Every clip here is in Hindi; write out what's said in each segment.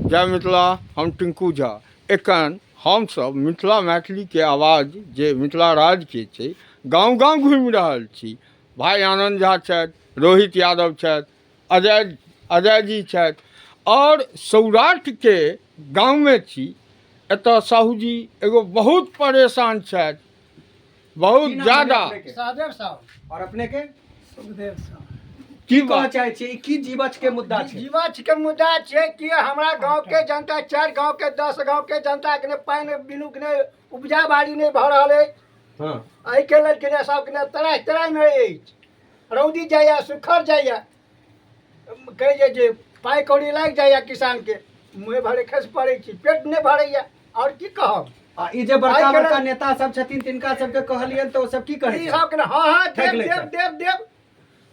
जय मिथिला। हम टिंकू झा। एखन हम सब मिथिला मैथिली के आवाज जे मिथिला राज्य के छै गाँव गाँव घूमि रहल छी। भाई आनंद झा छथि, रोहित यादव छथि, अजय जी छथि और सौराठ के गाँव में छी। एतऽ साहू जी एगो बहुत परेशान छथि, बहुत ज्यादा। सहदेव साहब और अपने के सुखदेव साहब की कहना चाहे छी की जीवच के मुद्दा छै? जीवच के मुद्दा छै कि हमरा गांव के जनता 4 गांव के 10 गांव के जनता के पानी बिनु के उपजा बाड़ी नहीं भ रहल है। हां एहि के लेल के सब के तराई तराई में अछि। रौदी जाइया, सुखर जाइया, कहे जे पाई कौड़ी लाग जाइया किसान के, मुँह भरे खस पड़े छी, पेट नहीं भरैया। और की कहब? आ ई जे बड़का बड़का नेता सब छथिन तिनका सबके कहलियन तो सब की कहै ई सब के हां देव देव देव देव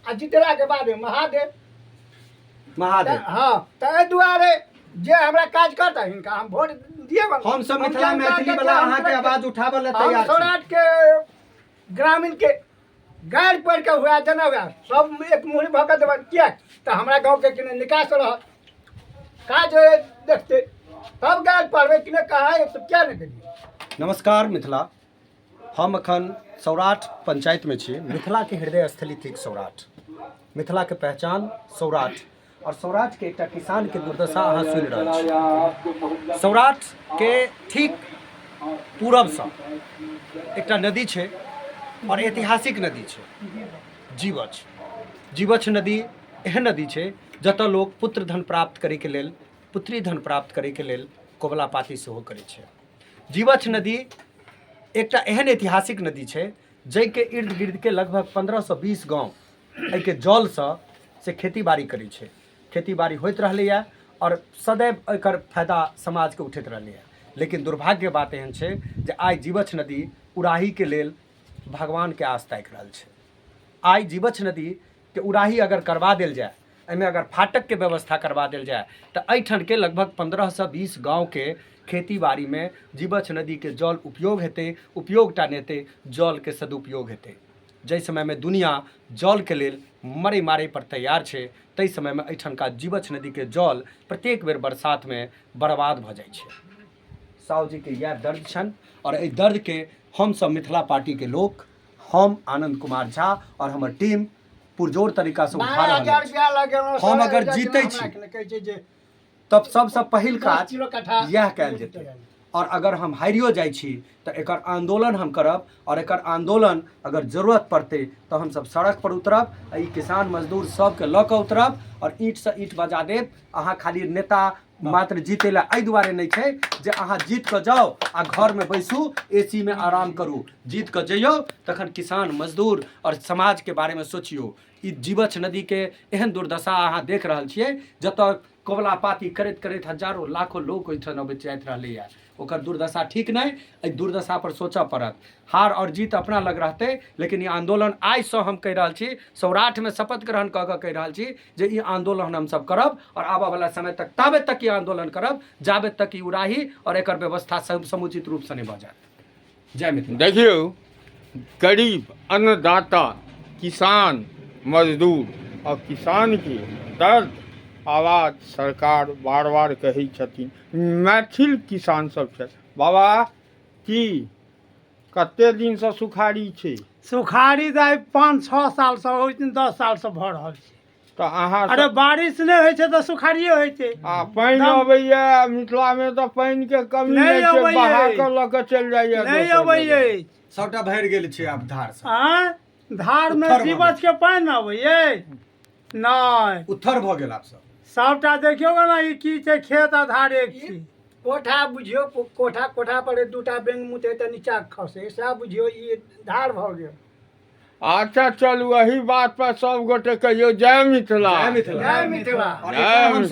आ जितला के बाद महादेव महादेव। हाँ तो एहि दुआरे जे हमरा काज करता हिनका हम वोट दिए। हम सब मिथिला मैथिली वाला अहाँ के आवाज उठाबे ला तैयार छी। सौराठ के ग्रामीण के गाड़ पड़ के हुआ जना हुआ सब एक मुहरी भक देबन किया तो हमरा गांव के किने निकास रह काज देखते तब गाड़ पड़वे किने कहा है तो क्या नहीं करिए। नमस्कार मिथिला। हम अखन सौराठ पंचायत में छी। मिथिला के हृदय स्थली थिक सौराठ। मिथिला के पहचान सौराठ और सौराठ के एक किसान के दुर्दशा अहाँ सुनि रहल छी। सौराठ के ठीक पूरब से एक नदी छै और ऐतिहासिक नदी छै जीवछ। जीवछ नदी एहन नदी छै जतऽ लोग पुत्र धन प्राप्त करे के लेल, पुत्री धन प्राप्त करे के लेल कोबला पाती सेहो करै छै। जीवछ नदी एक एहन ऐतिहासिक नदी छै जै के इर्द गिर्द के लगभग 1520 गाँव एहि के जल से खेती बाड़ी करै छै। खेती बाड़ी होइत रहलैए और सदैव एकर फायदा समाज के उठैत रहलैए। लेकिन दुर्भाग्य बात एहन छै जे आइ जीवछ नदी उड़ाही के लेल भगवान के आस ताकि रहल छै। आइ जीवछ नदी के उड़ाही अगर करवा देल जाए, एहिमे अगर फाटक के व्यवस्था करवा देल जाए तो एहिठाम के लगभग 15 से 20 गाँव के खेती बाड़ी में जीवछ नदी के जल उपयोग हेतै, उपयोगटा नहि हेतै, जल के सदुपयोग हेतै। जै समय में दुनिया जल के लेल मरे मारे पर तैयार छै, तै समय में एहिठामका जीवछ नदी के जल प्रत्येक बेर बरसात में बर्बाद भऽ जाइ छै। साहू जी के इएह दर्द छनि और एहि दर्द के हम सब मिथिला पार्टी के लोग, हम आनंद कुमार झा और हमर टीम पुरजोर तरीका से उठा रहल छी। हम अगर जीते छी तब सबसे पहिल काज यह कयल जेतै और अगर हम हारियो जाइ छी तो एकर आंदोलन हम करब और एकर आंदोलन अगर जरूरत पड़ते तो हम सब सड़क पर उतरब, ई किसान मजदूर सबके लऽ कऽ उतरब और ईंट से ईंट बजा देब। अहाँ खाली नेता मात्र जीते ला एहि दुआरे नहीं छै जे अहाँ जीत के जाओ आ घर में बैसू एसी में आराम करू। जीत के जइयो तखन किसान मजदूर और समाज के बारे में सोचियो। ई जीवछ नदी के एहन दुर्दशा अहाँ देख रहल छियै जतऽ कोबला पाती करैत करैत हजारों लाखों लोग ओहिठाम अबैत जाइत रहलैए। ओकर दुर्दशा ठीक नहीं, एहि दुर्दशा पर सोचऽ पड़त। हार और जीत अपना लग रहते, लेकिन ई आंदोलन आइ से हम कहि रहल छी, सौराठ में शपथ ग्रहण कऽ कऽ कहि रहल छी जे ई आंदोलन हम सब करब और आबऽ वाला समय तक ताबे तक ई आंदोलन करब जाबे तक ई उड़ाही और एकर व्यवस्था समुचित रूप से नहीं भऽ जायत। जय मिथिला। देखियो, गरीब अन्नदाता किसान मजदूर और किसान के दर्द आवाज सरकार बार बार कही छथिन। मैथिल किसान सब छथि। बाबा की कते दिन से सुखाड़ी छै? सुखाड़ी दाइ 5-6 साल से होइ छै, 10 साल से भऽ रहल छै। तो अहाँ अरे बारिश नहीं होइ छै तो सुखाड़िए होइ छै। आ पानि अबैया मिथिला में तो पानि के कमी नहीं छै, बहा के लऽ के चलि जाइया। नहीं अबैये, सबटा भरि गेल छै आब धार से। धार में जीवछ के पानि अबैये नहीं, उत्थर भऽ गेल आब सब। सबटा देखियो ना ई की छै, खेत आधार एक छी। कोठा बुझियो, कोठा कोठा पर दूटा बेंग मुते तो नीचा खसे, सब बुझियो ई धार भऽ गेल। अच्छा चलू, वही बात पर सब गोटे कहियो जय मिथिला। जय मिथिला। जय मिथिला। और